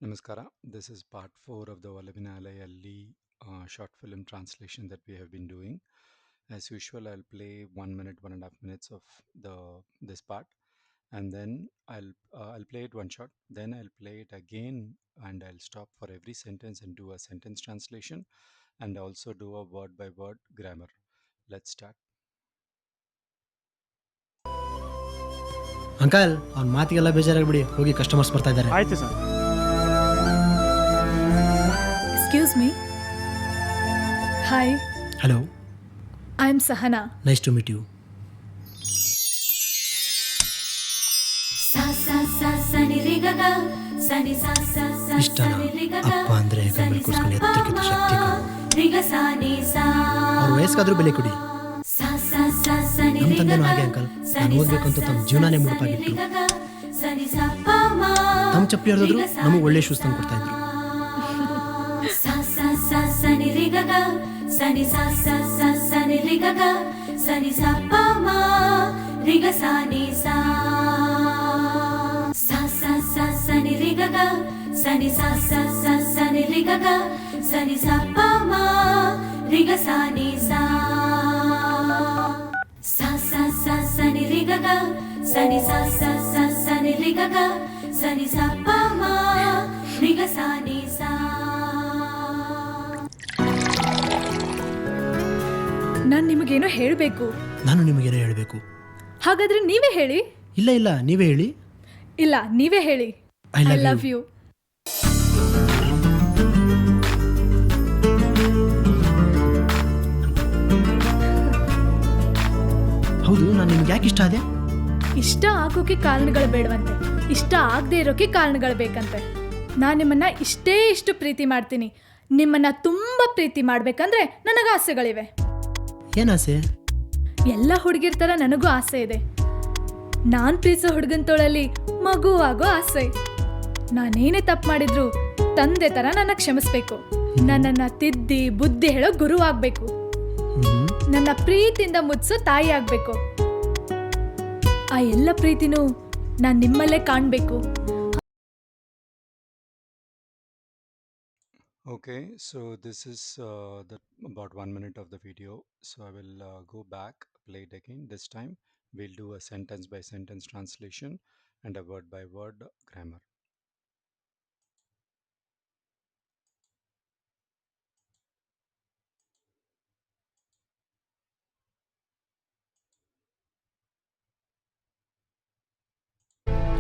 Namaskara. This is part 4 of the Valavinalai short film translation that we have been doing. As usual, I'll play 1 minute, 1.5 minutes of this part, and then I'll play it one shot. Then I'll play it again, and I'll stop for every sentence and do a sentence translation, and also do a word by word grammar. Let's start. Uncle ಅವ್ನ ಮಾತಿಗೆಲ್ಲ ಬೇಜಾರಾಗ್ಬಿಡಿ ಹೋಗಿ customers ಬರ್ತಾ ಇದ್ದಾರೆ. ಆಯ್ತು sir. Excuse me. Hi, hello, I'm Sahana. Nice to meet you. ಇಷ್ಟನಾ? ಅಪ್ಪ ಅಂದ್ರೆ ಗಂಬಲ್ ಕೂರ್ಸ್ಕೊಂಡು ಎತ್ತರಕ್ಕಿಂತ ಶಕ್ತಿ ಅವ್ರ ವಯಸ್ಸಾದ್ರೂ ಬೆಲೆ ಕೊಡಿ. ನಮ್ಮ ತಂದೆನೂ ಹಾಗೆ ಅಂಕಲ್, ನಾನು ಓದ್ಬೇಕು ಅಂತ ತಮ್ಮ ಜೀವನಾನೇ ಮುಡುಪಾಗಿಟ್ರು. ತಮ್ಮ ಚಪ್ಪಲಿ ಹರಿದ್ರು ನಮಗೆ ಒಳ್ಳೆ ಶೂಸ್ ತಂದು ಕೊಡ್ತಾ ಇದ್ರು. ನಾನು ನಿಮಗೇನೋ ಹೇಳಬೇಕು. ನಾನು ನಿಮಗೇನೋ ಹೇಳಬೇಕು. ಹಾಗಾದ್ರೆ ನೀವೇ ಹೇಳಿ. ಇಲ್ಲ ಇಲ್ಲ, ನೀವೇ ಹೇಳಿ. ಇಲ್ಲ, ನೀವೇ ಹೇಳಿ. I I love love you. You. ಹೌದು, ನಾನು ನಿಮ್ಗೆ ಯಾಕೆ ಇಷ್ಟ ಆದೆ? ಇಷ್ಟ ಆಗೋಕೆ ಕಾರಣಗಳು ಬೇಡವಂತೆ, ಇಷ್ಟ ಆಗದೆ ಇರೋಕೆ ಕಾರಣಗಳು ಬೇಕಂತೆ. ನಾನು ನಿಮ್ಮನ್ನ ಇಷ್ಟು ಪ್ರೀತಿ ಮಾಡ್ತೀನಿ. ನಿಮ್ಮನ್ನ ತುಂಬ ಪ್ರೀತಿ ಮಾಡ್ಬೇಕಂದ್ರೆ ನನಗೆ ಆಸೆಗಳಿವೆ. ಏನಾಸೆ? ಎಲ್ಲ ಹುಡುಗಿರ ಥರ ನನಗೂ ಆಸೆ ಇದೆ. ನಾನು ಪ್ರೀತಿಸೋ ಹುಡುಗನ ತೋಳಲ್ಲಿ ಮಗು ಆಗೋ ಆಸೆ. ನಾನೇನೇ ತಪ್ಪು ಮಾಡಿದ್ರು ತಂದೆ ಥರ ನನ್ನ ಕ್ಷಮಿಸ್ಬೇಕು. ನನ್ನನ್ನು ತಿದ್ದಿ ಬುದ್ಧಿ ಹೇಳೋ ಗುರು ಆಗಬೇಕು. ನನ್ನ ಪ್ರೀತಿಯಿಂದ ಮುಚ್ಚೋ ತಾಯಿ ಆಗಬೇಕು. ಆ ಎಲ್ಲ ಪ್ರೀತಿನೂ ನಾನು ನಿಮ್ಮಲ್ಲೇ ಕಾಣಬೇಕು. Okay, so this is about 1 minute of the video. So I will go back, play it again. This time we'll do a sentence by sentence translation and a word by word grammar.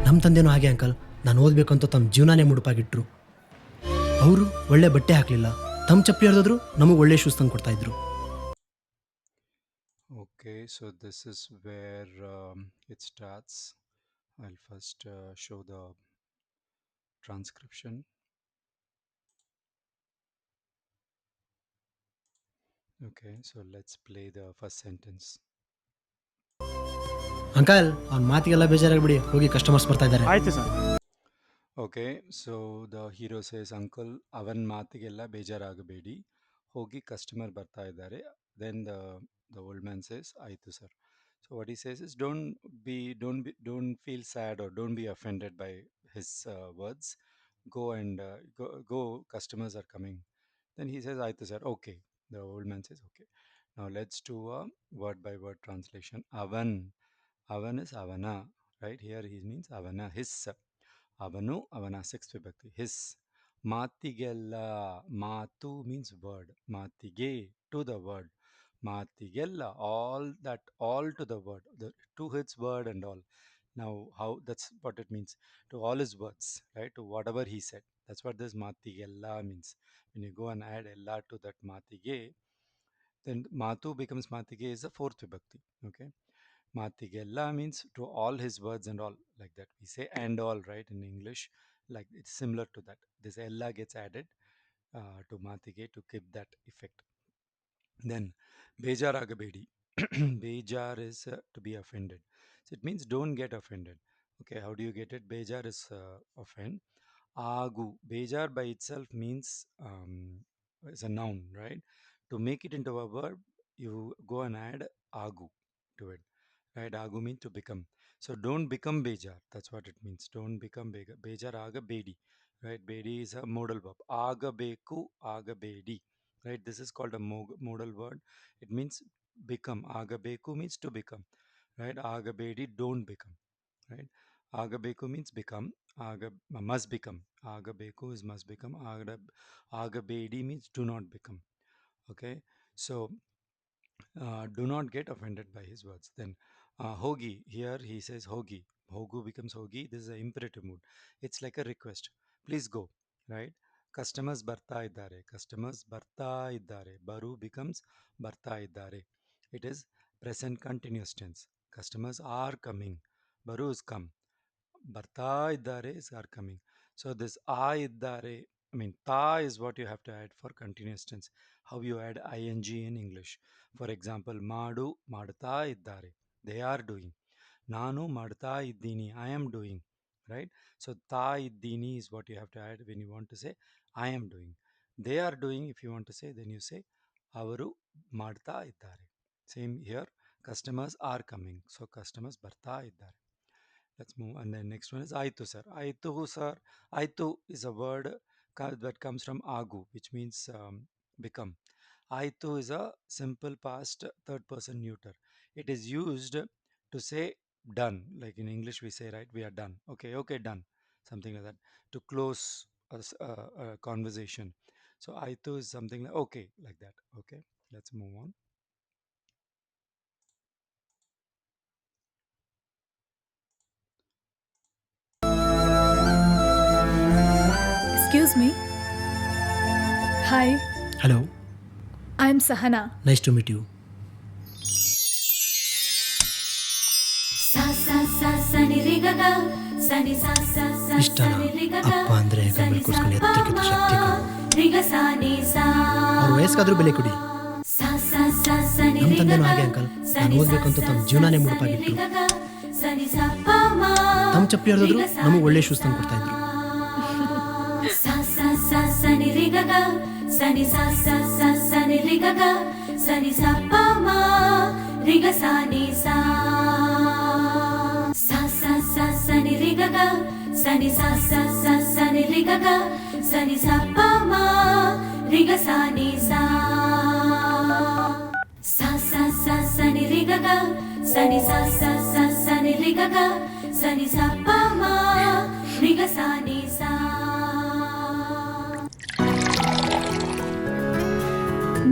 ನಮ್ಮ ತಂದೆನೂ ಹಾಗೆ uncle, ನಾನು ಓದಬೇಕು ಅಂತ ತಮ್ಮ ಜೀವನಾನೇ ಮುಡುಪಾಗಿಟ್ರು. ಅವರು ಒಳ್ಳೆ ಬಟ್ಟೆ ಹಾಕಲಿಲ್ಲ, ತಮ್ಮ ಚಪ್ಪಲಿ ಹರಿದ್ರು ನಮಗೆ ಒಳ್ಳೆ ಶೂಸ್ ತಂದು ಕೊಡ್ತಾ ಇದ್ರು. Okay, so this is where it starts. I'll first show the transcription. Okay, so let's play the first sentence. Uncle ಅವ್ನ ಮಾತಿಗೆಲ್ಲ ಬೇಜಾರಾಗ್ಬಿಡಿ ಹೋಗಿ ಕಸ್ಟಮರ್ಸ್ ಬರ್ತಾ ಇದ್ದಾರೆ. ಆಯ್ತು sir. Okay, so the hero says, Uncle, avan ಮಾತಿಗೆಲ್ಲ ಬೇಜಾರಾಗಬೇಡಿ, ಹೋಗಿ ಕಸ್ಟಮರ್ ಬರ್ತಾ ಇದ್ದಾರೆ. Then the old man says, ಆಯ್ತು sir. So what he says is, don't feel sad or don't be offended by his words. Go and go, customers are coming. Then he says, ಆಯ್ತು sir. Okay. The old man says, okay. Now let's do a word by word translation. Avan. Avan is avana, right? Here he means avana, his. Avanu, avana, sixth vibhakti. His. Matigella. Matu means word. Matige, to the word. Matigella, all to the word. To his word and all. Now, how that's what it means. To all his words, right? To whatever he said. That's what this matigella means. When you go and add ella to that matige, then matu becomes matige is the fourth vibhakti. Okay. Matigella means to all his words and all, like that. We say and all, right, in English. Like it's similar to that. This ella gets added to matige to give that effect. Then bejar agabedi. Bejar is to be offended. So it means don't get offended. Okay, how do you get it? Bejar is offend. Agu. Bejar by itself means is a noun, right? To make it into a verb, you go and add agu to it. Right? Agu means to become. So don't become bejar. That's what it means. Don't become bejar. Bejar aga bedi. right? Bedi is a modal verb. Agabeku, agabedi, right? This is called a modal word. It means become. Agabeku means to become, right? Agabedi, don't become, right? Agabeku means become. Must become. Agabeku is must become. Agabedi means do not become. Okay, so do not get offended by his words. Then hogi, here he says hogi. Hogu becomes hogi. This is an imperative mood. It's like a request. Please go, right? Customers ಬರ್ತಾ ಇದ್ದಾರೆ. Customers ಬರ್ತಾ ಇದ್ದಾರೆ. Baru becomes ಬರ್ತಾ ಇದ್ದಾರೆ. It is present continuous tense. Customers are coming. Baru is come. ಬರ್ತಾ ಇದ್ದಾರೆ is are coming. So this ಇದ್ದಾರೆ, I mean ta is what you have to add for continuous tense. How you add ing in English. For example, ಮಾಡು ಮಾಡ್ತಾ ಇದ್ದಾರೆ. They are doing. ನಾನು ಮಾಡ್ತಾ ಇದ್ದೀನಿ. I am doing. Right? So ತಾ ಇದ್ದೀನಿ is what you have to add when you want to say I am doing. They are doing, if you want to say, then you say ಅವರು ಮಾಡ್ತಾ ಇದ್ದಾರೆ. Same here. Customers are coming. So customers ಬರ್ತಾ ಇದ್ದಾರೆ. Let's move. And then next one is Aitu sir. Aitu sir. Aitu is a word that comes from Agu, which means become. Aitu is a simple past third person neuter. It is used to say done. Like in English, we say, right, we are done. Okay, okay, done. Something like that. To close a conversation. So Aitu is something like okay, like that. Okay, let's move on. Excuse me. Hi, Hello, I'm Sahana. nice to meet you. ಇಷ್ಟನ ಅಪ್ಪ ಅಂದರೆ ಗಮನ ಕೂರಿಸ್ಕೊಂಡು ಎತ್ತರಕ್ಕೆ ಶಕ್ತಿ ಕೊಡು. ಅವ್ರ ವಯಸ್ಸಾದ್ರೂ ಬೆಲೆ ಕೊಡಿ. ನಮ್ಮ ತಂದೆನೂ ಹಾಗೆ ಅಂಕಲ್, ನಾನು ಓದಬೇಕು ಅಂತ ತಮ್ಮ ಜೀವನಾನೇ ಮುಡುಪಾಗಿಟ್ರು. ತಮ್ಮ ಚಪ್ಪಲಿ ಹರಿದ್ರು ನಮಗೆ ಒಳ್ಳೆ ಶೂಸ್ ತಂದು ಕೊಡ್ತಾ ಇದ್ರು.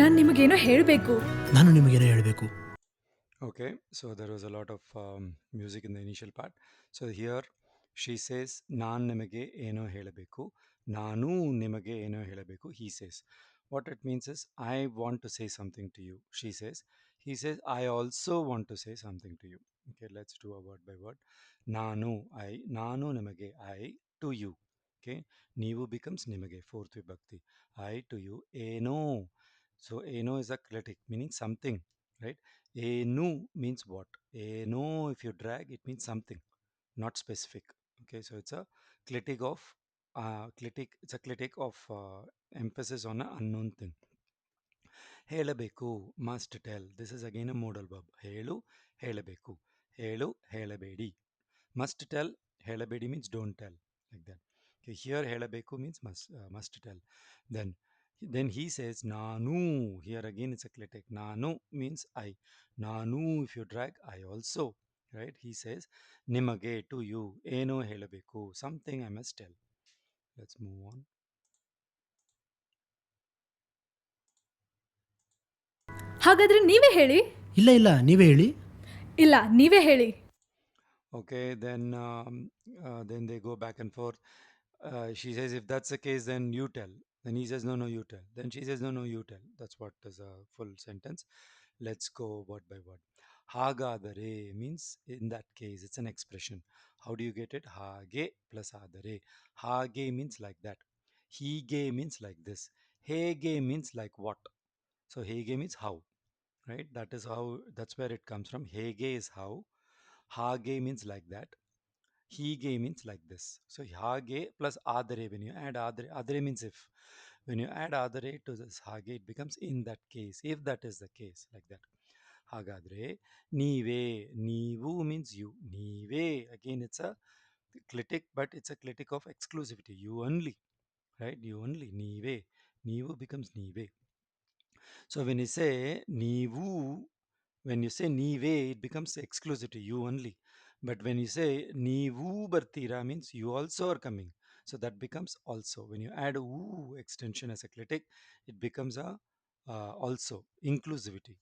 ನಾನು ನಿಮಗೇನೋ ಹೇಳಬೇಕು. ನಾನು ನಿಮಗೇನೋ ಹೇಳಬೇಕು. Okay, so there was a lot of music in the initial part. So here she says, "Naan nimage eno helabeku." Nanu nimage eno helabeku. He says, what it means is, I want to say something to you. She says, he says, I also want to say something to you. Okay, let's do a word by word. Nanu, I. Nanu nimage, I to you. Okay, Nivu becomes nimage, fourth vibhakti. I to you. Eno. So eno is a clitic, meaning something, right? Enu means what? Eno, if you drag, it means something, not specific. Okay, so it's a clitic of it's a clitic of emphasis on an unknown thing. ಹೇಳಬೇಕು, must tell. This is again a modal verb. ಹೇಳು, ಹೇಳಬೇಕು. ಹೇಳು, ಹೇಳಬೇಡಿ. Must tell, ಹೇಳಬೇಡಿ means don't tell, like that. Okay, here ಹೇಳಬೇಕು means must tell. Then he says ನಾನು. Here again it's a clitic. ನಾನು means I. ನಾನು, if you drag, I also, right? He says ನಿಮಗೆ, to you. ಏನೋ ಹೇಳಬೇಕು, something I must tell. Let's move on. ಹಾಗಾದ್ರೆ ನೀವೇ ಹೇಳಿ. ಇಲ್ಲ ಇಲ್ಲ, ನೀವೇ ಹೇಳಿ. ಇಲ್ಲ, ನೀವೇ ಹೇಳಿ. Okay, then they go back and forth. She says, if that's the case, then you tell. Then he says, no, no, you tell. Then she says, no, no, you tell. That's what is a full sentence. Let's go word by word. Hagadare means in that case, it's an expression. How do you get it? Hage plus adare. Hage means like that. Hige means like this. Hege means like what. So hege means how, right? That is how, that's where it comes from. Hege is how. Hage means like that. Hige means like this. So hage plus adare. When you add adare, adare means if. When you add adare to this hage, it becomes in that case. If that is the case, like that. Hagadre, nive. Nivu means you. Nive. Again, it's a clitic, but it's a clitic of exclusivity. You only, right? You only, ನೀವೇ, ನೀವು becomes ನೀವೇ. So when you say ನೀವೇ, it becomes exclusive to you only. But when you say ನೀವು ಬರ್ತೀರಾ means you also are coming. So that becomes also. When you add oo extension as a clitic, it becomes a also inclusivity.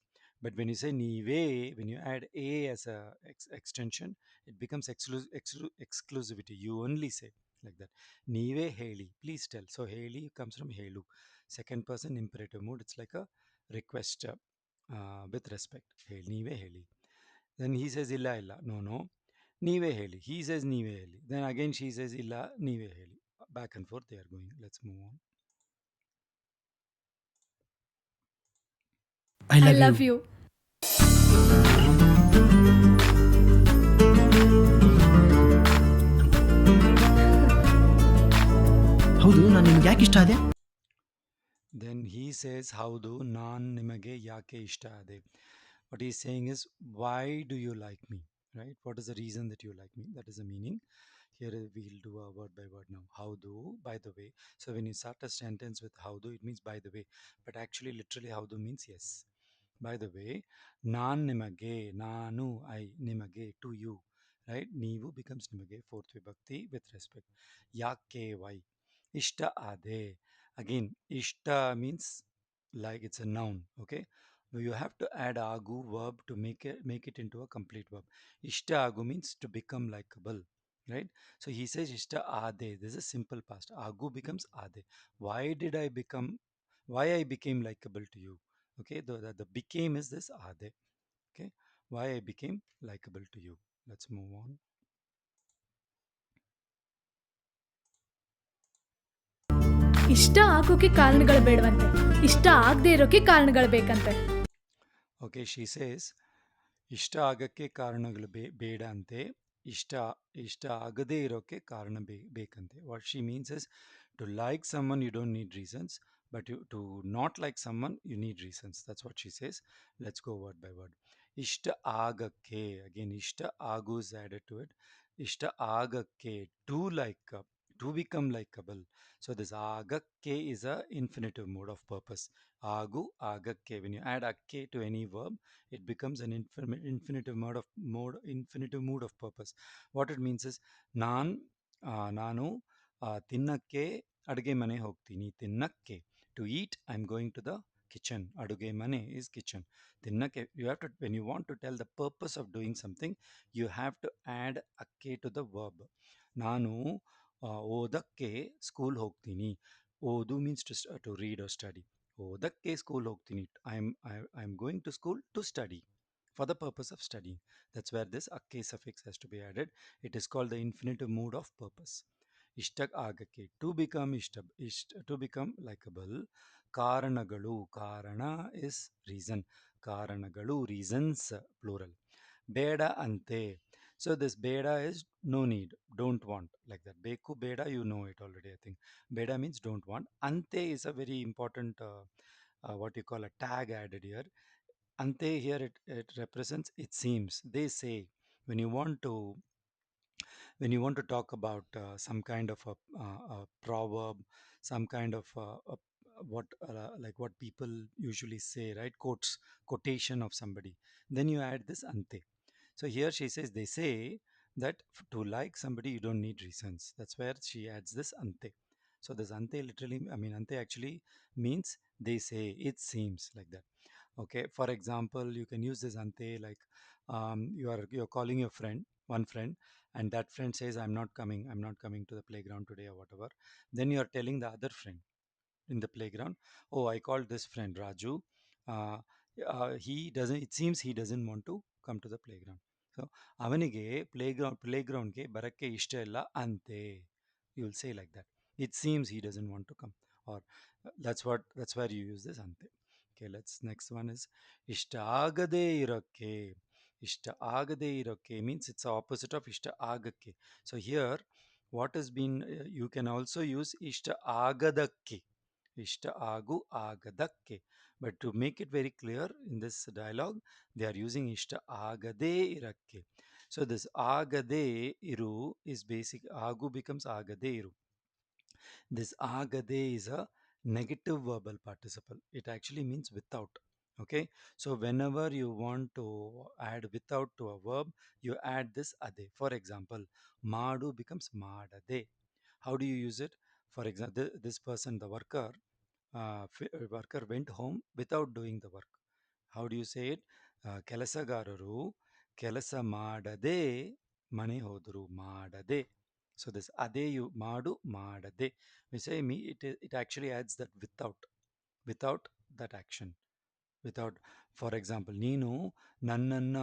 But when you say ನೀವೇ, when you add a as a extension, it becomes exclusivity. You only say like that. ನೀವೇ ಹೇಳಿ, please tell. So ಹೇಳಿ comes from ಹೇಳು. Second person imperative mood. It's like a request with respect. ಹೇಳಿ, ನೀವೇ ಹೇಳಿ. Then he says ಇಲ್ಲ ಇಲ್ಲ, no no, ನೀವೇ ಹೇಳಿ. He says ನೀವೇ ಹೇಳಿ. Then again she says ಇಲ್ಲ, ನೀವೇ ಹೇಳಿ. Back and forth they are going. Let's move on. I I love you. Love you. ಹೌದು, ನಾನು ನಿಮ್ಗೆ ಯಾಕೆ ಇಷ್ಟ ಆದೆ? Then he says ಹೌದು, ನಾನು ನಿಮಗೆ ಯಾಕೆ ಇಷ್ಟ ಆದೆ. What he's saying is, why do you like me? Right? What is the reason that you like me? That is the meaning. Here we'll do a word by word now. Howdo, by the way. So when you start a sentence with howdo, it means by the way. But actually, literally, howdo means yes. By the way, nimage, nanu, I, nimage, to you. Right? Neevu becomes nimage, fourth vibhakti with respect. Yakke, why? Ishta ade. Again, ishta means like it's a noun. Okay? You have to add agu verb to make it into a complete verb. Ishta agu means to become likable, right? So he says ishta ade. This is simple past. Agu becomes ade. Why did I become? Why I became likable to you? Okay, the became is this ade. Okay, why I became likable to you. Let's move on. ಇಷ್ಟ ಆಗೋಕೆ ಕಾರಣಗಳು ಬೇಡವಂತೆ, ಇಷ್ಟ ಆಗದೆ ಇರೋಕೆ ಕಾರಣಗಳು ಬೇಕಂತೆ. Okay, she says ಇಷ್ಟ ಆಗಕ್ಕೆ ಕಾರಣಗಳು ಬೇಡ ಅಂತೆ, ಇಷ್ಟ ಇಷ್ಟ ಆಗದೇ ಇರೋಕ್ಕೆ ಕಾರಣ ಬೇಕಂತೆ. What she means is to like someone you don't need reasons, but to not like someone you need reasons. That's what she says. Let's go word by word. ಇಷ್ಟ ಆಗಕ್ಕೆ, ಅಗೇನ್ ಇಷ್ಟ ಆಗು ಇಸ್ ಆಡೆಡ್ ಟು ಇಟ್. ಇಷ್ಟ ಆಗಕ್ಕೆ, to like, to become likeable. So this ಆಗಕ್ಕೆ is a infinitive mode of purpose. Agu, agakke. When you add akke to any verb, it becomes an infinitive mode of purpose. What it means is ನಾನು ತಿನ್ನಕ್ಕೆ ಅಡುಗೆ ಮನೆ ಹೋಗ್ತೀನಿ. ತಿನ್ನಕ್ಕೆ, to eat I'm going to the kitchen. ಅಡುಗೆ ಮನೆ is kitchen. ತಿನ್ನಕ್ಕೆ, you have to, when you want to tell the purpose of doing something, you have to add ಅಕ್ಕೆ to the verb. ನಾನು ಓದಕ್ಕೆ ಸ್ಕೂಲ್ ಹೋಗ್ತೀನಿ. ಓದು means to read or study. ಓದಕ್ಕೆ school ಹೋಗ್ತೀನಿ. I'm going to school to study, for the purpose of studying. That's where this akke suffix has to be added. It is called the infinitive mood of purpose. Ishtak agake, to become to become likable. Karanagalu, karana is reason. Karanagalu, reasons, plural. Beda ante. So this beda is no need, don't want, like that. Beku beda, you know it already, I think. Beda means don't want. Ante is a very important what you call a tag added here. Ante here, it represents it seems, they say. When you want to, when you want to talk about some kind of a proverb, some kind of what like what people usually say, right? Quotation of somebody, then you add this ante. So here she says, they say that to like somebody you don't need reasons. That's where she adds this ante. So this ante literally, I mean, ante actually means they say, it seems, like that. Okay, for example, you can use this ante like you're calling your friend, one friend, and that friend says, I'm not coming to the playground today or whatever. Then you are telling the other friend in the playground, oh, I called this friend Raju. uh, he doesn't, it seems he doesn't want to come to the playground. So ಅವನಿಗೆ ಪ್ಲೇಗ್ರೌಂಡ್ಗೆ ಬರಕ್ಕೆ ಇಷ್ಟ ಇಲ್ಲ ಅಂತೆ. You will say like that. It seems he doesn't want to come. Or that's where you use this ante. Okay, let's next one is ಇಷ್ಟ ಆಗದೇ ಇರೋಕ್ಕೆ. ಇಷ್ಟ ಆಗದೇ ಇರೋಕ್ಕೆ means it's the opposite of ಇಷ್ಟ ಆಗಕ್ಕೆ. So here what has been you can also use ಇಷ್ಟ ಆಗದಕ್ಕೆ. ಇಷ್ಟ ಆಗು ಆಗದಕ್ಕೆ. But to make it very clear in this dialogue, they are using ಇಷ್ಟ ಆಗದೇ ಇರಕ್ಕೆ. So this agade iru is basic. Agu becomes agade iru. This agade is a negative verbal participle. It actually means without. Okay. So whenever you want to add without to a verb, you add this ade. For example, madu becomes madade. How do you use it? For example, this person, the worker went home without doing the work. How do you say it? ಕೆಲಸಗಾರರು ಕೆಲಸ ಮಾಡದೆ ಮನೆ ಹೋದರು ಮಾಡದೆ. So this ade you madu madade. We say me it actually adds that without that action. Without, for example, ನೀನು ನನ್ನನ್ನ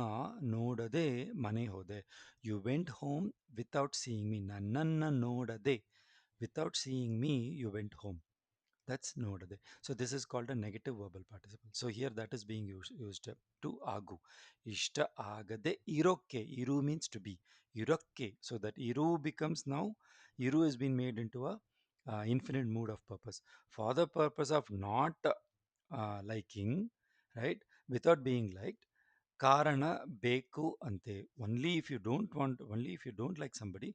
ನೋಡದೆ ಮನೆ ಹೋದೆ. You went home without seeing me. ನನ್ನನ್ನ ನೋಡದೆ. Without seeing me, you went home. That's nodade. So this is called a negative verbal participle. So here that is being used to agu. Ishta agade irokke. Iru means to be. Irokke. So that iru becomes now, iru has been made into a infinite mood of purpose. For the purpose of not liking, right? Without being liked, ಕಾರಣ ಬೇಕು ಅಂತೆ. Only if you don't want, only if you don't like somebody,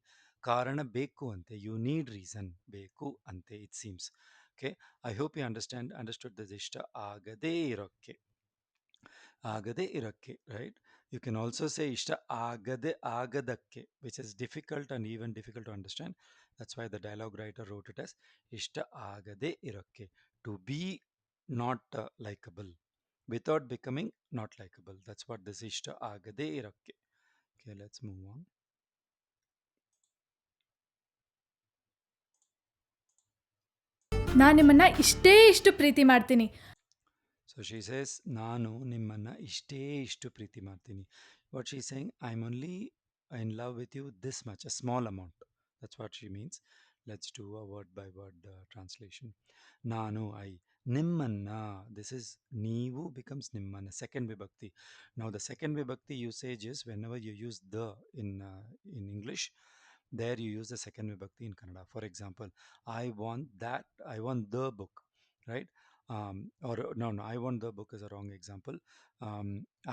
ಕಾರಣ ಬೇಕು ಅಂತೆ. You need reason. ಬೇಕು ಅಂತೆ, it seems. Okay. I hope you understood this ಇಷ್ಟ ಆಗದೇ ಇರೋಕ್ಕೆ. ಆಗದೇ ಇರೋಕ್ಕೆ, right? You can also say ಇಷ್ಟ ಆಗದೆ ಆಗದಕ್ಕೆ, which is difficult and even difficult to understand. That's why the dialogue writer wrote it as ಇಷ್ಟ ಆಗದೆ ಇರೋಕ್ಕೆ. To be not likable without becoming not likable. That's what this ishta agade irakke. Okay, let's move on. ನಾನು ನಿಮ್ಮನ್ನ ಇಷ್ಟೇ ಇಷ್ಟು ಪ್ರೀತಿ ಮಾಡ್ತೀನಿ. So she says, ನಾನು ನಿಮ್ಮನ್ನ ಇಷ್ಟೇ ಇಷ್ಟು ಪ್ರೀತಿ ಮಾಡ್ತೀನಿ. What she's saying, I'm only in love with you this much, a small amount. That's what she means. Let's do a word by word translation. ನಾನು I. ನಿಮ್ಮನ್ನ, this is ನೀವು becomes ನಿಮ್ಮನ್ನ, second vibhakti. Now the second vibhakti usage is whenever you use the in English, there you use the second vibhakti in Kannada. For example, I want that, I want the book, right? Or no, I want the book is a wrong example.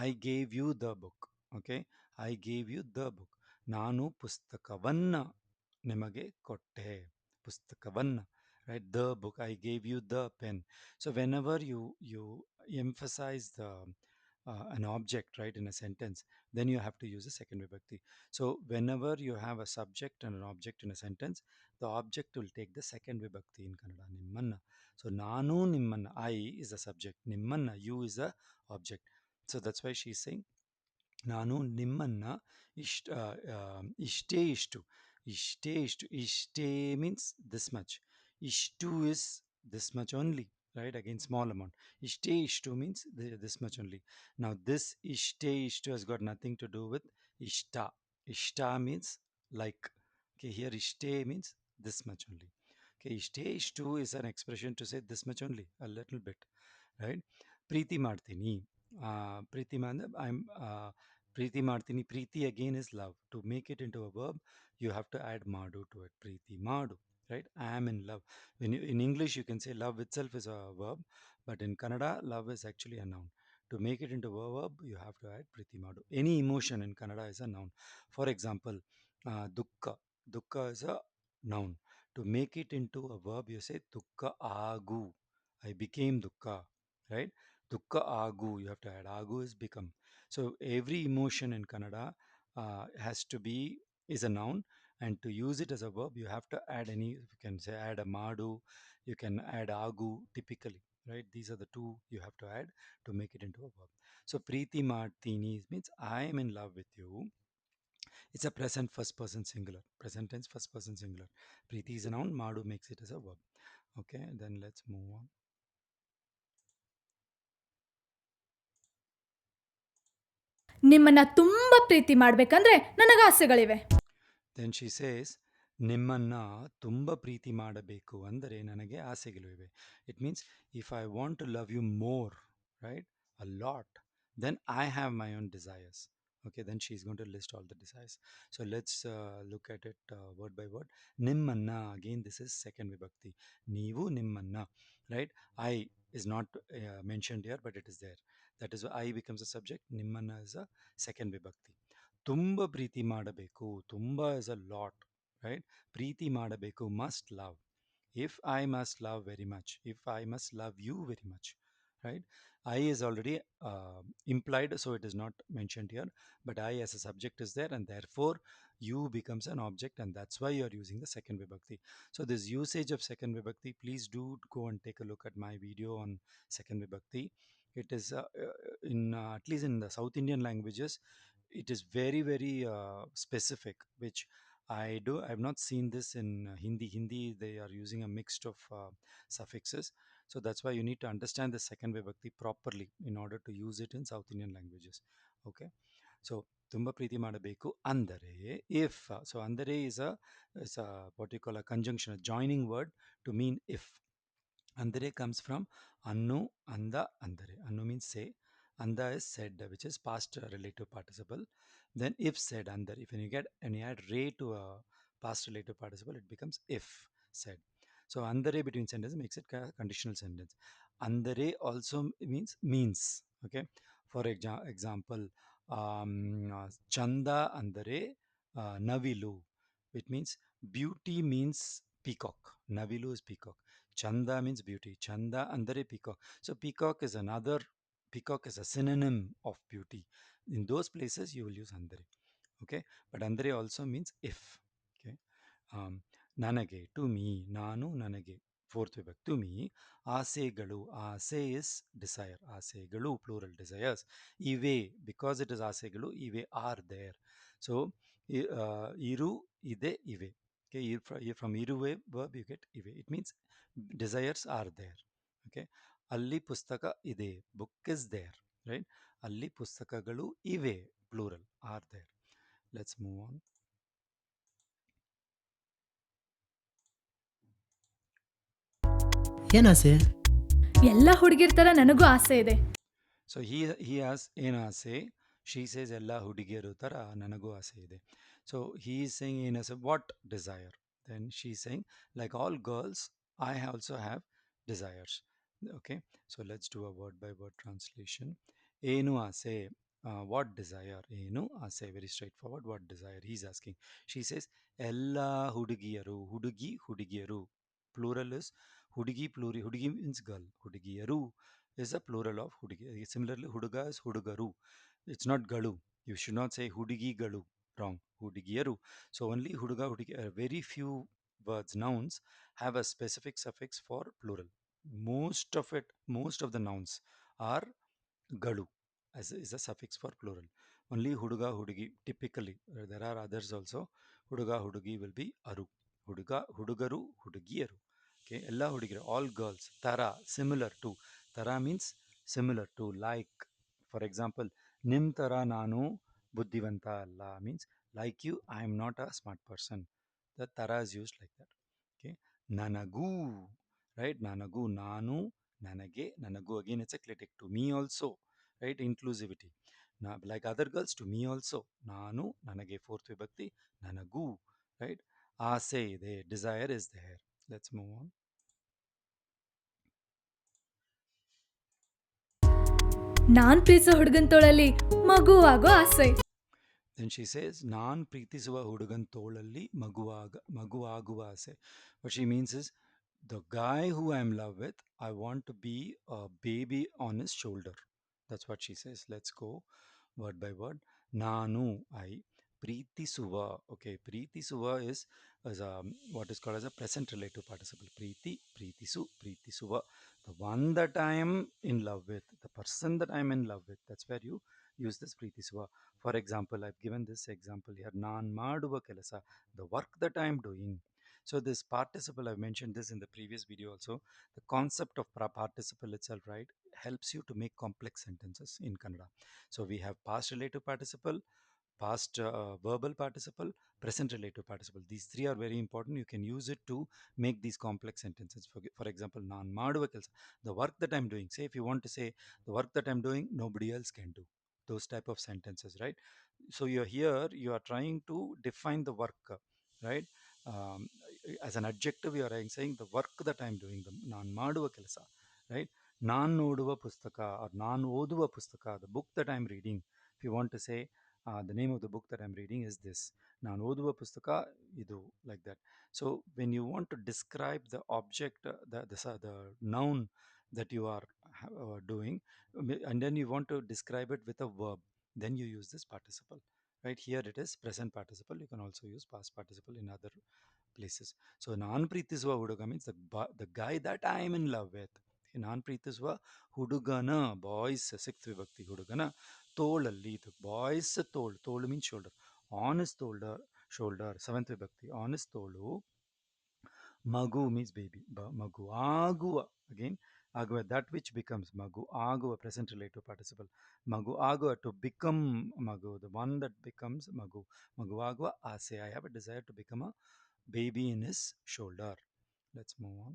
I gave you the book. Okay, I gave you the book. ನಾನು ಪುಸ್ತಕವನ್ನ ನಿಮಗೆ ಕೊಟ್ಟೆ. ಪುಸ್ತಕವನ್ನ, right? The book. I gave you the pen. So whenever you emphasize the an object, right, in a sentence, then you have to use a second vibhakti. So whenever you have a subject and an object in a sentence, the object will take the second vibhakti in Kannada. Nimmanna. So nanu nimmanna. I is the subject. Nimmanna. You is the object. So that's why she's saying ನಾನು ನಿಮ್ಮನ್ನ ಇಷ್ಟೇ ಇಷ್ಟು, ಇಷ್ಟೇ ಇಷ್ಟು, ಇಷ್ಟೇ means this much, ಇಷ್ಟು is this much only, right? Again, small amount. ಇಷ್ಟೇ ಇಷ್ಟು means this much only. Now this ಇಷ್ಟೇ ಇಷ್ಟು has got nothing to do with ಇಷ್ಟ. ಇಷ್ಟ means like. Okay, here ಇಷ್ಟೇ means this much only. Okay, ಇಷ್ಟೇ ಇಷ್ಟು is an expression to say this much only, a little bit, right? ಪ್ರೀತಿ ಮಾಡ್ತೀನಿ. ಪ್ರೀತಿ ಅಂದ್ರೆ ಪ್ರೀತಿ ಮಾಡ್ತೀನಿ. ಪ್ರೀತಿ again is love. To make it into a verb, you have to add madu to it. ಪ್ರೀತಿ ಮಾಡು, right? I am in love. When you, in English, you can say love itself is a verb, but in Kannada, love is actually a noun. To make it into a verb, you have to add priti madu. Any emotion in Kannada is a noun. For example, dukkha. Dukkha is a noun. To make it into a verb, you say dukkha agu. I became dukkha, right? Dukkha agu, you have to add. Agu is become. So every emotion in Kannada has to be, is a noun, and to use it as a verb, you have to add any, you can say add a madu, you can add agu typically, right? These are the two you have to add to make it into a verb. So Preeti Martini means I am in love with you. It's a present first person singular, present tense first person singular. Preeti is a noun, Madu makes it as a verb. Okay, then let's move on. ನಿಮ್ಮನ್ನ ತುಂಬಾ ಪ್ರೀತಿ ಮಾಡ್ಬೇಕಂದ್ರೆ ನನಗೆ ಆಸೆಗಳಿವೆ. Then she says, ನಿಮ್ಮನ್ನ ತುಂಬ ಪ್ರೀತಿ ಮಾಡಬೇಕು ಅಂದರೆ ನನಗೆ ಆಸೆಗಳಿವೆ. It means if I want to love you more, right, a lot, then I have my own desires. Okay, then she's going to list all the desires. So let's look at it word by word. Nimmanna, again, this is second vibhakti. Neevu nimmanna, right? I is not mentioned here, but it is there. That is why I becomes a subject. Nimmanna is a second vibhakti. ತುಂಬ ಪ್ರೀತಿ ಮಾಡಬೇಕು. ತುಂಬ is a lot, right? ಪ್ರೀತಿ ಮಾಡಬೇಕು, must love. If I must love very much, if I must love you very much, right? I is already implied, so it is not mentioned here, but I as a subject is there, and therefore you becomes an object, and that's why you are using the second vibhakti. So this usage of second vibhakti, please do go and take a look at my video on second vibhakti. It is in at least in the South Indian languages, it is very very specific, which I have not seen this in Hindi. Hindi, they are using a mix of suffixes. So that's why you need to understand the second vibhakti properly in order to use it in South Indian languages. Okay. So tumba priti madabeku ಅಂದರೆ if. So ಅಂದರೆ is a what you call a conjunction, a joining word to mean if. Andere comes from annu, anda, andere. Annu means say. Anda is said, which is past relative participle. Then if said, andar. If when you get and you add re to a past relative participle, it becomes if said. So andere between sentences makes it conditional sentence. Andere also means. Okay. For example, chanda andere navilu, which means beauty means peacock. Navilu is peacock. Chanda means beauty. Chanda andere peacock. So peacock is a synonym of beauty. In those places you will use andere. Okay. But andre also means if. Okay. um, Nanage, to me, Nanu Nanage. Fourth vibhakti, to me, Asegalu. Ase is desire. Asegalu, plural desires. Ive, because it is Asegalu, Ive are there. So, Iru, Ide, Ive. Okay, from Iruve verb you get Ive. It means desires are there. Okay. Alli pustaka ide. Book is there. Right. Alli pustakagalu ive, plural, are there. Let's move on. ಏನಾಸೆ? ಎಲ್ಲ ಹುಡುಗಿರ್ ಥರ ನನಗೂ ಆಸೆ ಇದೆ. So he has ಏನು ಆಸೆ? She says ಎಲ್ಲ ಹುಡುಗಿಯರು ಥರ ನನಗೂ ಆಸೆ ಇದೆ. So he is saying ಏನು ಆಸೆ? What desire? Then she is saying like all girls, I also have desires. Okay, so let's do a word by word translation. ಏನು ಆಸೆ? What desire? ಏನು ಆಸೆ? Very straightforward. What desire? He is asking. She says ಎಲ್ಲ ಹುಡುಗಿಯರು. ಹುಡುಗಿ ಹುಡುಗಿಯರು. Plural is ಹುಡುಗಿ. ಹುಡುಗಿ means girl. ಹುಡುಗಿಯರು is a plural of hudigi. Similarly, huduga is hudugaru. It's not galu. You should not say hudigi galu. Wrong. Hudigiyaru. So only huduga, hudigi. Very few words, nouns, have a specific suffix for plural. Most of the nouns are galu as is a suffix for plural. Only huduga, hudigi. Typically, there are others also. Huduga, hudigi will be aru. Huduga, hudugaru, hudugiyaru. Okay, ella hudigiru, all girls. Tara, similar to. Tara means similar to, like. For example, nim tara nanu buddhivanta alla means like you, I am not a smart person. The tara is used like that. Okay, nanagu, right? Nanagu, nanu, nanage, nanagu. Again, it's a clitic to me also, right? Inclusivity. Now, like other girls, to me also. Nanu, nanage, fourth vibhakti, nanagu, right? Ase ಇದೆ, desire is there. Let's move on. ನಾನ್ ಪ್ರೀತಿಸೋ ಹುಡುಗನ್ ತೋಳಲ್ಲಿ ಮಗುವಾಗೋ ಆಸೆ. Then she says, ನಾನ್ ಪ್ರೀತಿಸುವ ಹುಡುಗನ್ ತೋಳಲ್ಲಿ ಮಗುವಾಗುವ ಆಸೆ. What she means is, the guy who I'm in love with, I want to be a baby on his shoulder. That's what she says. Let's go word by word. ನಾನು, I, ಪ್ರೀತಿಸುವ. Okay, ಪ್ರೀತಿಸುವ is a, what is called as a present relative participle. ಪ್ರೀತಿಸು, ಪ್ರೀತಿಸುವ. The one that I am in love with, the person that I'm in love with, that's where you use this ಪ್ರೀತಿಸುವ. For example, I've given this example here. ನಾನ್ ಮಾಡುವ ಕೆಲಸ, the work that I am doing. So this participle, I've mentioned this in the previous video also. The concept of participle itself, right, helps you to make complex sentences in Kannada. So we have past relative participle, past verbal participle, present relative participle. These three are very important. You can use it to make these complex sentences. For example, ನಾನು ಮಾಡುವ ಕೆಲಸ, the work that I'm doing. Say if you want to say the work that I'm doing, nobody else can do. Those type of sentences, right? So you're here, you are trying to define the work, right? Um, as an adjective, you are saying the work that I'm doing, the ನಾನು ಮಾಡುವ ಕೆಲಸ, right? ನಾನು ನೋಡುವ ಪುಸ್ತಕ or ನಾನು ಓದುವ ಪುಸ್ತಕ, the book that I'm reading. If you want to say The name of the book that I'm reading is this. ನಾನು ಓದುವ ಪುಸ್ತಕ ಇದು, like that. So when you want to describe the object, the noun that you are doing, and then you want to describe it with a verb, then you use this participle. Right here it is present participle. You can also use past participle in other places. So ನಾನು ಪ್ರೀತಿಸುವ ಹುಡುಗ means the guy that I am in love with. ನಾನು ಪ್ರೀತಿಸುವ ಹುಡುಗನ, boys sixth ವಿಭಕ್ತಿ, ಹುಡುಗನ ತೋಳಲ್ಲಿ, ಇದು boys ತೋಳು means shoulder, on is shoulder seventh ವಿಭಕ್ತಿ, ಆನ್ ಇಸ್ ತೋಳು, ಮಗು ಮೀನ್ಸ್ ಬೇಬಿ, ಮಗು ಆಗುವ, ಅಗೇನ್ ಆಗುವ, ದಟ್ ವಿಚ್ ಬಿಕಮ್ಸ್, ಮಗು ಆಗುವ ಪ್ರೆಸೆಂಟ್ ರಿಲೇಟಿವ್ ಪಾರ್ಟಿಸಿಪಲ್, ಮಗು ಆಗುವ ಟು ಬಿಕಮ್, ಮಗು ದ ಒನ್ ದಟ್ ಬಿಕಮ್ಸ್, ಮಗು ಆಗುವ ಆಸೆ, I have a desire to become a baby in his shoulder. Let's move on.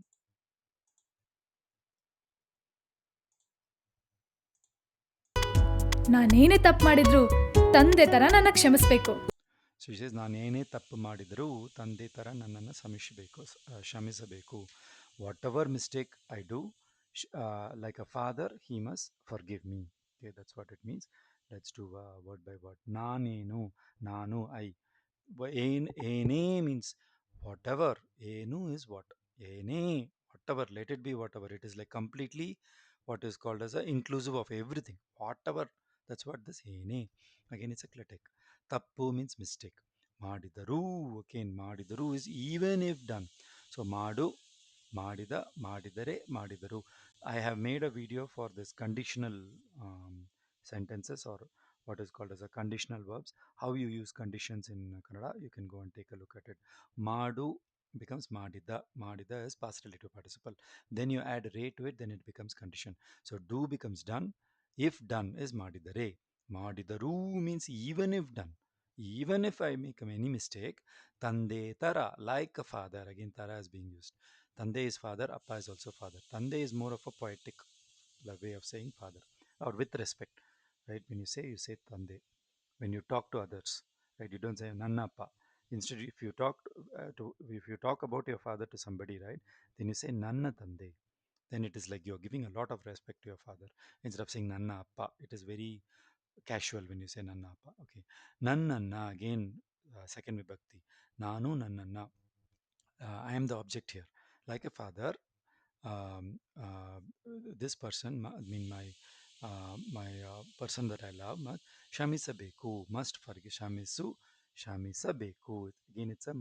ನಾನೇನೇ ತಪ್ಪು ಮಾಡಿದ್ರು ತಂದೆ ಥರ ನನ್ನ ಕ್ಷಮಿಸ್ಬೇಕು. So she says, ನಾನೇನೇ ತಪ್ಪು ಮಾಡಿದರೂ ತಂದೆ ಥರ ನನ್ನನ್ನು ಕ್ಷಮಿಸಬೇಕು. What ever mistake I do, like a father, he must forgive me. Okay, that's what it means. Let's do word by word. ನಾನೇನು, ನಾನು, I. ಏನೇ means whatever. ಏನು is what. ಏನೇ, whatever, let it be whatever. It is like completely what is called as a inclusive of everything. Whatever. That's what this ಏನೇ. Again, it's a clitic. ತಪ್ಪು means mistake. ಮಾಡಿದರು, again, ಮಾಡಿದರು is even if done. So ಮಾಡು, ಮಾಡಿದ, ಮಾಡಿದರೆ, ಮಾಡಿದರು. I have made a video for this conditional sentences, or what is called as a conditional verbs. How you use conditions in Kannada, you can go and take a look at it. Madu becomes madida. Madida is past relative participle. Then you add re to it, then it becomes condition. So do becomes done. If done is madidare. Madidaru means even if done. Even if I make any mistake, tande tara, like a father. Again, tara is being used. Tande is father, appa is also father. Tande is more of a poetic way of saying father, or with respect, right? When you say tande. When you talk to others, right? You don't say nannappa. Instead, if you talk about your father to somebody, right? Then you say nanna tande. Then it is like you're giving a lot of respect to your father. Instead of saying nanna appa, it is very casual when you say nanna appa. Okay. Nannanna, again, second vibhakti. Nanu nannanna. I am the object here. Like a father, um, uh, this person, I mean my person that I love, shamisabeku, must forgive. Shamisabeku. Again, it's a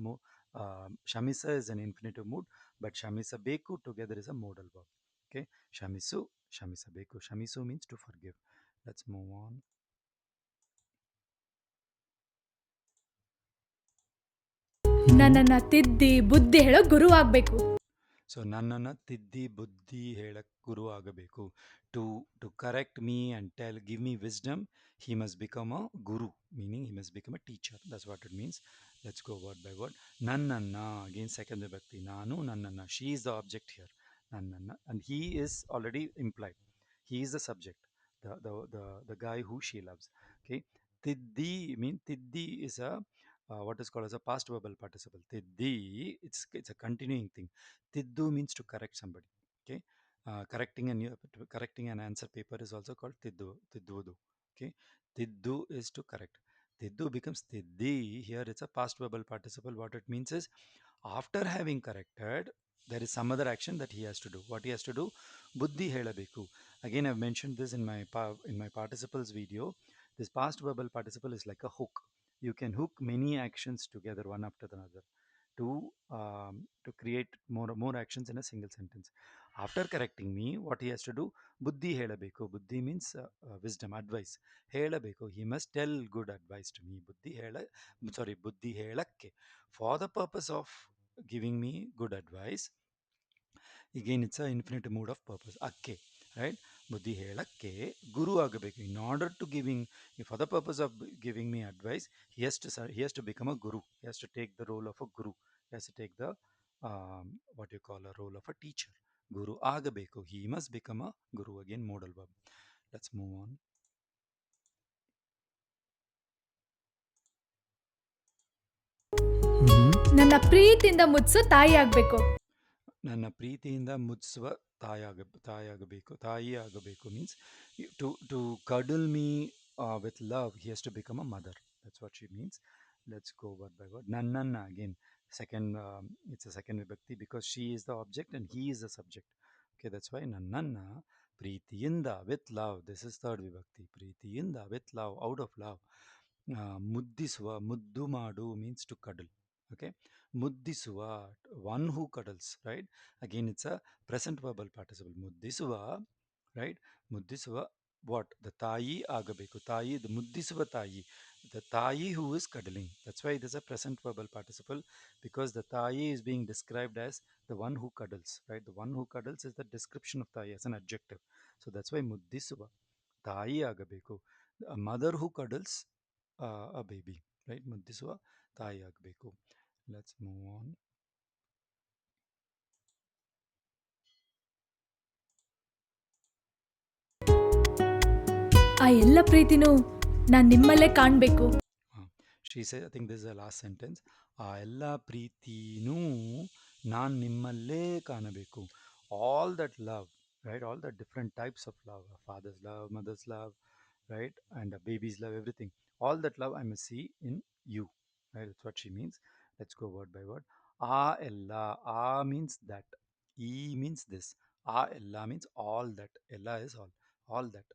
shamisa is an infinitive mood, but shamisabeku together is a modal verb. Okay, shamisabeku. Shamisu means to forgive. Let's move on. ನನ್ನನ್ನು ತಿದ್ದಿ ಬುದ್ಧಿ ಹೇಳೋ ಗುರು ಆಗಬೇಕು. So ನನ್ನನ್ನು ತಿದ್ದಿ ಬುದ್ಧಿ ಹೇಳಕ್ಕೆ ಗುರು ಆಗಬೇಕು. To correct me and give me wisdom, he must become a guru, meaning he must become a teacher. That's what it means. Let's go word by word. Nannanna, again second vibhakti. Nanu nannanna. She is the object here. Nannanna. And he is already implied. He is the subject. The guy who she loves. Okay. Tiddi mean tiddi is a what is called as a past verbal participle. Tiddi, it's a continuing thing. Tiddu means to correct somebody. Okay. Correcting an answer paper is also called tiddudu. Okay. Tiddu is to correct. Tiddu becomes tiddi. Here it's a past verbal participle. What it means is, after having corrected, there is some other action that he has to do. What he has to do? Buddhi helabeku. Again, I've mentioned this in my participles video. This past verbal participle is like a hook. You can hook many actions together, one after another, to create more actions in a single sentence. After correcting me, what he has to do? Buddhi helabeku. Buddhi means wisdom, advice. Helabeku. He must tell good advice to me. Buddhi helakke. For the purpose of giving me good advice. Again, it's an infinite mood of purpose. Akke, right? Buddhi helakke guru agabeku. In order to for the purpose of giving me advice, he has to become a guru. He has to take the role of a guru. He has to take the what you call a role of a teacher. Guru agabeku. He must become a guru. Again, modal verb. Let's move on. ನನ್ನ ಪ್ರೀತಿಯಿಂದ ಮುದ್ಸೋ ತಾಯಿ ಆಗಬೇಕು. ನನ್ನ ಪ್ರೀತಿಯಿಂದ ಮುತ್ಸುವ ತಾಯಿ ಆಗಬೇಕು. ತಾಯಿ ಆಗಬೇಕು ಮೀನ್ಸ್ ಟು ಕಡಲ್ me with love, he has to become a mother. That's what she means. Let's go word by word. Nannanna again. Second, it's a second vibhakti because she is the object and he is the subject. Okay, that's why Nannanna Preetiyinda with love. This is third vibhakti. Preetiyinda with love, out of love. Muddiswa, muddu madu means to cuddle. Okay, Muddiswa, one who cuddles, right? Again, it's a present verbal participle. Muddiswa, right? Muddiswa, what? The tayi agabeku. Tayi, the muddisva tayi. The tayi who is cuddling. That's why it is a present verbal participle because the tayi is being described as the one who cuddles, right? The one who cuddles is the description of tayi as an adjective. So that's why muddisva. Tayi agabeku. A mother who cuddles a baby, right? Muddisva tayi agabeku. Let's move on. ಆ ಎಲ್ಲ ಪ್ರೀತಿನೂ ನಾನು ನಿಮ್ಮಲ್ಲೇ ಕಾಣಬೇಕು. She said, I think this is the last sentence. ಆ ಎಲ್ಲ ಪ್ರೀತಿನೂ ನಾನು ನಿಮ್ಮಲ್ಲೇ ಕಾಣಬೇಕು. All that love, right? All the different types of love, a father's love, mother's love, right? And a baby's love, everything. All that love I must see in you, right? That's what she means. Let's go word by word. ಆ ಎಲ್ಲ, ಆ means that. E means this. ಆ ಎಲ್ಲ means all that. ಎಲ್ಲ is all that.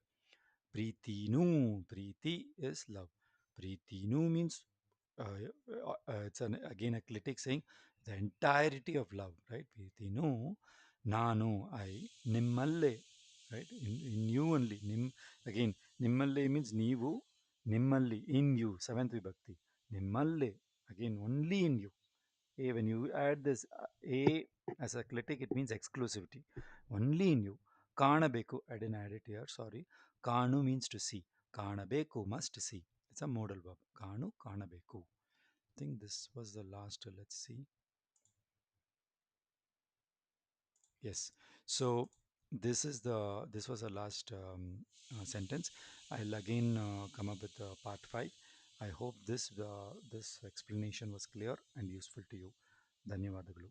Preetinu, Preeti is love. Preetinu means it's again a clitic saying the entirety of love, right? Preetinu, Nanu, I, Nimmalle, right? In you only. Again, Nimmalle means Nivu, Nimmalli, in you, seventh vibhakti. Nimmalle, again, only in you. A, when you add this A as a clitic, it means exclusivity. Only in you. Kanabeku, I didn't add it here, sorry. Kanu means to see. Kanabeku, must see. It's a modal verb. Kanu, Kanabeku. I think this was the last. Let's see. Yes. So this was the last sentence. I'll again come up with part five. I hope this explanation was clear and useful to you. ಧನ್ಯವಾದಗಳು.